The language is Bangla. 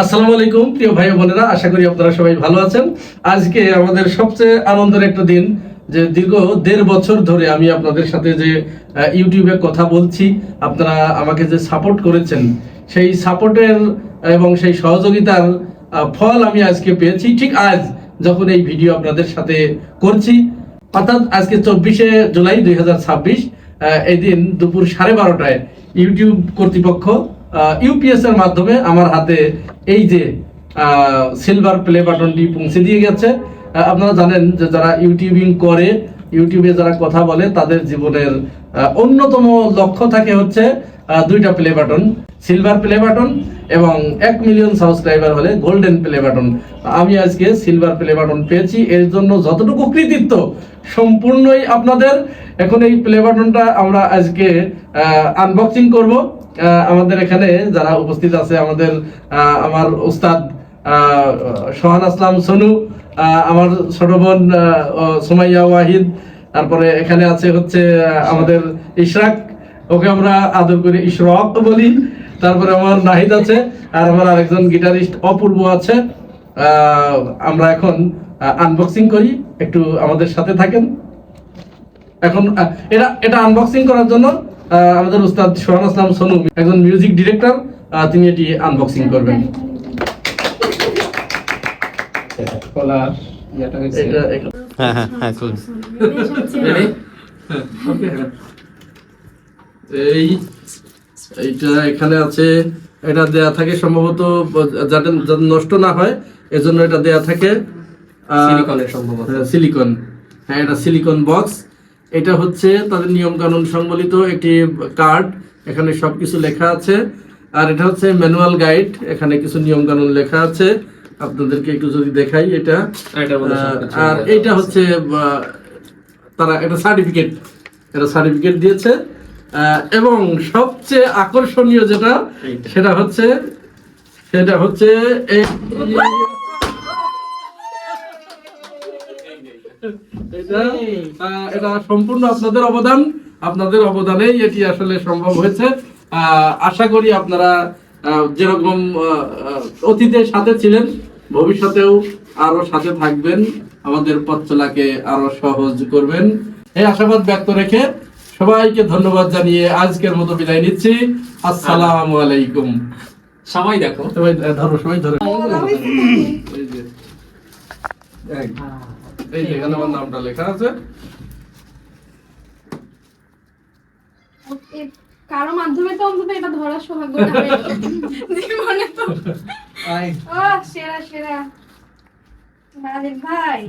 আসসালামু আলাইকুম প্রিয় ভাই বোনেরা, আশা করি আপনারা সবাই ভালো আছেন। আজকে আমাদের সবচেয়ে আনন্দের একটা দিন, যে দীর্ঘ 1.5 বছর ধরে আমি আপনাদের সাথে যে ইউটিউবে কথা বলছি, আপনারা আমাকে যে সাপোর্ট করেছেন, সেই সাপোর্টের এবং সেই সহযোগিতার ফল আমি আজকে পেয়েছি। ঠিক আজ যখন এই ভিডিও আপনাদের সাথে করছি, অর্থাৎ আজকে 24শে জুলাই 2026, এই দিন দুপুর 12:30টায় ইউটিউব কর্তৃপক্ষ ইউপিএস এর মাধ্যমে আমার হাতে এই যে সিলভার প্লে বাটনটি পৌঁছে দিয়ে গেছে। আপনারা জানেন যে যারা ইউটিউবিং করে, ইউটিউবে যারা কথা বলে, তাদের জীবনের অন্যতম লক্ষ্য থাকে হচ্ছে 2টা play button, silver play button এবং 1 মিলিয়ন সাবস্ক্রাইবার হলে গোল্ডেন প্লে বাটন। আমি আজকে সিলভার প্লে বাটন পেয়েছি, এর জন্য যতটুকু কৃতিত্ব সম্পূর্ণই আপনাদের। এখন এই প্লে বাটনটা আমরা আজকে আনবক্সিং করব। আমাদের এখানে যারা উপস্থিত আছে, আমার উস্তাদ সোহান আসলাম সোনু, আমার ছোট বোন সুমাইয়া ওয়াহিদ, তারপরে এখানে আছে হচ্ছে আমাদের ইশরাক, ওকে আমরা আদর করে ইশরাক বলি, তারপরে আমার নাহিদ আছে, আর আমার আরেকজন গিটারিস্ট অপূর্ব আছে। আমরা এখন আনবক্সিং করি, একটু আমাদের সাথে থাকেন। এখন এটা আনবক্সিং করার জন্য আমাদের উস্তাদ সোহান আসলাম সোনু, একজন মিউজিক ডিরেক্টর, তিনি এটি আনবক্সিং করবেন। এইটা এখানে আছে, এটা দেয়া থাকে সম্ভবত যাতে নষ্ট না হয়, এজন্য এটা দেয়া থাকে সিলিকন। হ্যাঁ, এটা সিলিকন বক্স। এটা হচ্ছে তাদের নিয়ম কানুন সম্বলিত একটি কার্ড, এখানে সবকিছু লেখা আছে। আর এটা হচ্ছে ম্যানুয়াল গাইড, এখানে কিছু নিয়ম কানুন লেখা আছে, আপনাদেরকে একটু যদি দেখাই। এটা আর এইটা হচ্ছে তারা একটা সার্টিফিকেট দিয়েছে। এবং সবচেয়ে আকর্ষণীয় যেটা, সেটা হচ্ছে এটা সম্পূর্ণ আপনাদের অবদানেই এটি আসলে সম্ভব হয়েছে। আশা করি আপনারা যেরকম অতীতের সাথে ছিলেন, ভবিষ্যতেও আরো সাথে থাকবেন, আমাদের পথ চলাকে আরো সহজ করবেন, এই আশাবাদ ব্যক্ত রেখে সবাইকে ধন্যবাদ জানিয়ে আজকের মতো বিদায় নিচ্ছি। আসসালামু আলাইকুম। সবাই দেখো, সবাই ধরো। এই যে এখানে আমার নামটা লেখা আছে। কারো মাধ্যমে তো অন্তত এটা ধরার সৌভাগ্যটা হয়েছে জীবনে। তো সেরা সেরা মালিক ভাই।